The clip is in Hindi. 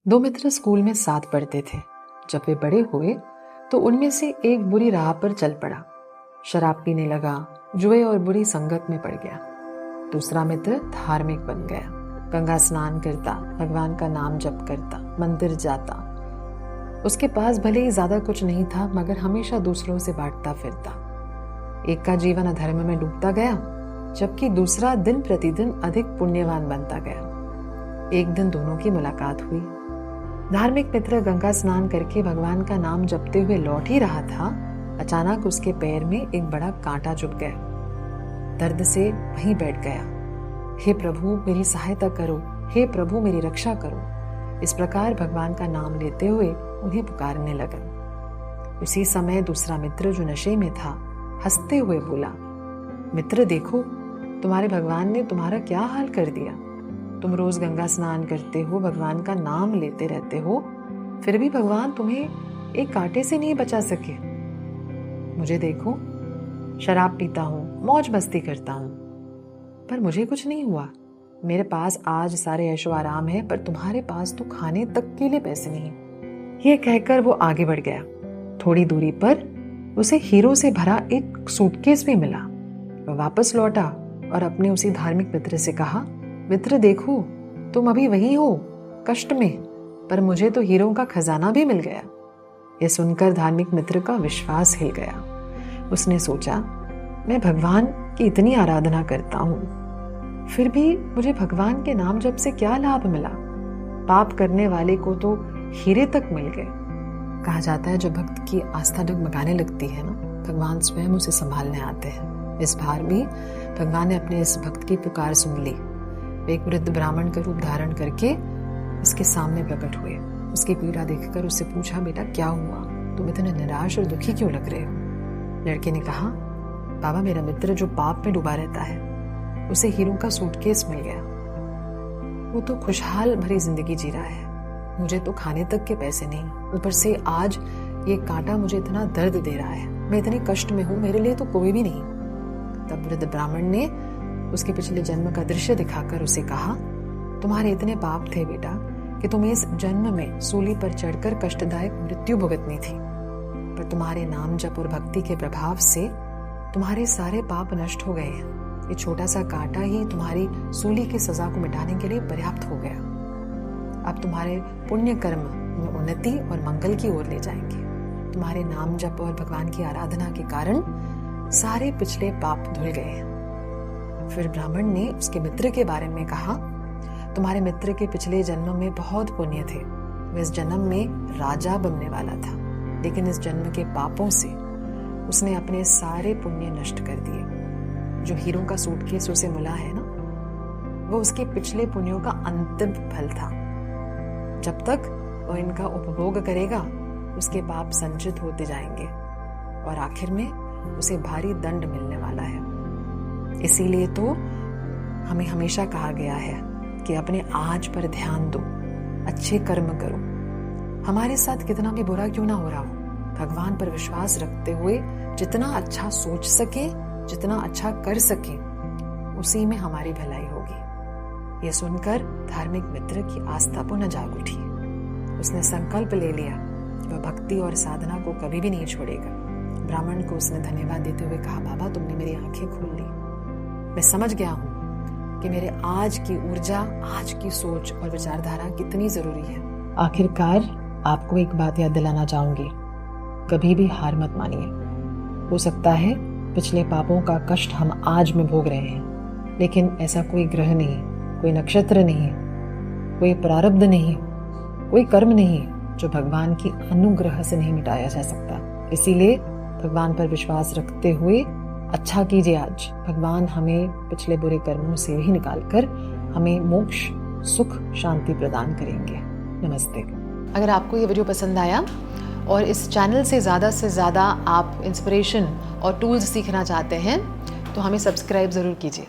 दो मित्र स्कूल में साथ पढ़ते थे। जब वे बड़े हुए तो उनमें से एक बुरी राह पर चल पड़ा। शराब पीने लगा, जुए और बुरी संगत में पड़ गया। दूसरा मित्र धार्मिक बन गया, गंगा स्नान करता, भगवान का नाम जप करता, मंदिर जाता। उसके पास भले ही ज्यादा कुछ नहीं था, मगर हमेशा दूसरों से बांटता फिरता। एक का जीवन अधर्म में डूबता गया, जबकि दूसरा दिन प्रतिदिन अधिक पुण्यवान बनता गया। एक दिन दोनों की मुलाकात हुई। धार्मिक मित्र गंगा स्नान करके भगवान का नाम जपते हुए लौट ही रहा था, अचानक उसके पैर में एक बड़ा कांटा चुभ गया। दर्द से वहीं बैठ गया। हे प्रभु मेरी सहायता करो, हे प्रभु मेरी रक्षा करो। इस प्रकार भगवान का नाम लेते हुए उन्हें पुकारने लगा। उसी समय दूसरा मित्र जो नशे में था हंसते हुए बोला, मित्र देखो, तुम्हारे भगवान ने तुम्हारा क्या हाल कर दिया। तुम रोज गंगा स्नान करते हो, भगवान का नाम लेते रहते हो, फिर भी भगवान तुम्हें एक कांटे से नहीं बचा सके। मुझे देखो, शराब पीता हूँ, मौज मस्ती करता हूँ, पर मुझे कुछ नहीं हुआ। मेरे पास आज सारे ऐशो आराम है, पर तुम्हारे पास तो खाने तक के लिए पैसे नहीं। ये कहकर वो आगे बढ़ गया। थोड़ी दूरी पर उसे हीरो से भरा एक सूटकेस भी मिला। वह वापस लौटा और अपने उसी धार्मिक मित्र से कहा, मित्र देखो, तुम अभी वही हो, कष्ट में, पर मुझे तो हीरो का खजाना भी मिल गया। यह सुनकर धार्मिक मित्र का विश्वास हिल गया। उसने सोचा, मैं भगवान की इतनी आराधना करता हूँ, फिर भी मुझे भगवान के नाम जप से क्या लाभ मिला। पाप करने वाले को तो हीरे तक मिल गए। कहा जाता है, जब भक्त की आस्था डगमगाने लगती है ना, भगवान स्वयं उसे संभालने आते हैं। इस बार भी भगवान ने अपने इस भक्त की पुकार सुन ली। वे एक वृद्ध ब्राह्मण का रूप धारण करके उसके सामने प्रकट हुए। उसकी पीड़ा देखकर उससे पूछा, बेटा क्या हुआ, तुम इतने निराश और दुखी क्यों लग रहे हो। लड़के ने कहा, बाबा मेरा मित्र जो पाप में डूबा रहता है, उसे हीरो का सूटकेस मिल गया। वो तो खुशहाल भरी जिंदगी जी रहा है, मुझे तो खाने तक के पैसे नहीं, ऊपर से आज ये कांटा मुझे इतना दर्द दे रहा है, मैं इतने कष्ट में हूँ, मेरे लिए तो कोई भी नहीं। तब वृद्ध ब्राह्मण ने उसके पिछले जन्म का दृश्य दिखाकर उसे कहा, तुम्हारे इतने पाप थे बेटा कि तुम्हें इस जन्म में सूली पर चढ़कर कष्टदायक मृत्यु भुगतनी थी, पर तुम्हारे नाम जप और भक्ति के प्रभाव से तुम्हारे सारे पाप नष्ट हो गए हैं। ये छोटा सा कांटा ही तुम्हारी सूली की सजा को मिटाने के लिए पर्याप्त हो गया। अब तुम्हारे पुण्य कर्म में उन्नति और मंगल की ओर ले जाएंगे। तुम्हारे नाम जप और भगवान की आराधना के कारण सारे पिछले पाप धुल गए हैं। फिर ब्राह्मण ने उसके मित्र के बारे में कहा, तुम्हारे मित्र के पिछले जन्म में बहुत पुण्य थे, वह इस जन्म में राजा बनने वाला था, लेकिन इस जन्म के पापों से उसने अपने सारे पुण्य नष्ट कर दिए। जो हीरो का सूटकेस उसे मिला है ना, वो उसके पिछले पुण्यों का अंतिम फल था। जब तक वो इनका उपभोग करेगा, उसके पाप संचित होते जाएंगे और आखिर में उसे भारी दंड मिलने वाला है। इसीलिए तो हमें हमेशा कहा गया है कि अपने आज पर ध्यान दो, अच्छे कर्म करो। हमारे साथ कितना भी बुरा क्यों ना हो रहा हो, भगवान पर विश्वास रखते हुए जितना अच्छा सोच सके, जितना अच्छा कर सके, उसी में हमारी भलाई होगी। यह सुनकर धार्मिक मित्र की आस्था पुनः जाग उठी। उसने संकल्प ले लिया कि वह भक्ति और साधना को कभी भी नहीं छोड़ेगा। ब्राह्मण को उसने धन्यवाद देते हुए कहा, बाबा तुमने मेरी आंखें खोल ली, मैं समझ गया हूँ कि मेरे आज की ऊर्जा, आज की सोच और विचारधारा कितनी जरूरी है। आखिरकार आपको एक बात याद दिलाना चाहूंगी, कभी भी हार मत मानिए। हो सकता है पिछले पापों का कष्ट हम आज में भोग रहे हैं, लेकिन ऐसा कोई ग्रह नहीं, कोई नक्षत्र नहीं, कोई प्रारब्ध नहीं, कोई कर्म नहीं जो भगवान की अनुग्रह से नहीं मिटाया जा सकता। इसीलिए भगवान पर विश्वास रखते हुए अच्छा कीजिए आज। भगवान हमें पिछले बुरे कर्मों से ही निकालकर हमें मोक्ष, सुख, शांति प्रदान करेंगे। नमस्ते। अगर आपको ये वीडियो पसंद आया और इस चैनल से ज़्यादा आप इंस्पिरेशन और टूल्स सीखना चाहते हैं तो हमें सब्सक्राइब ज़रूर कीजिए।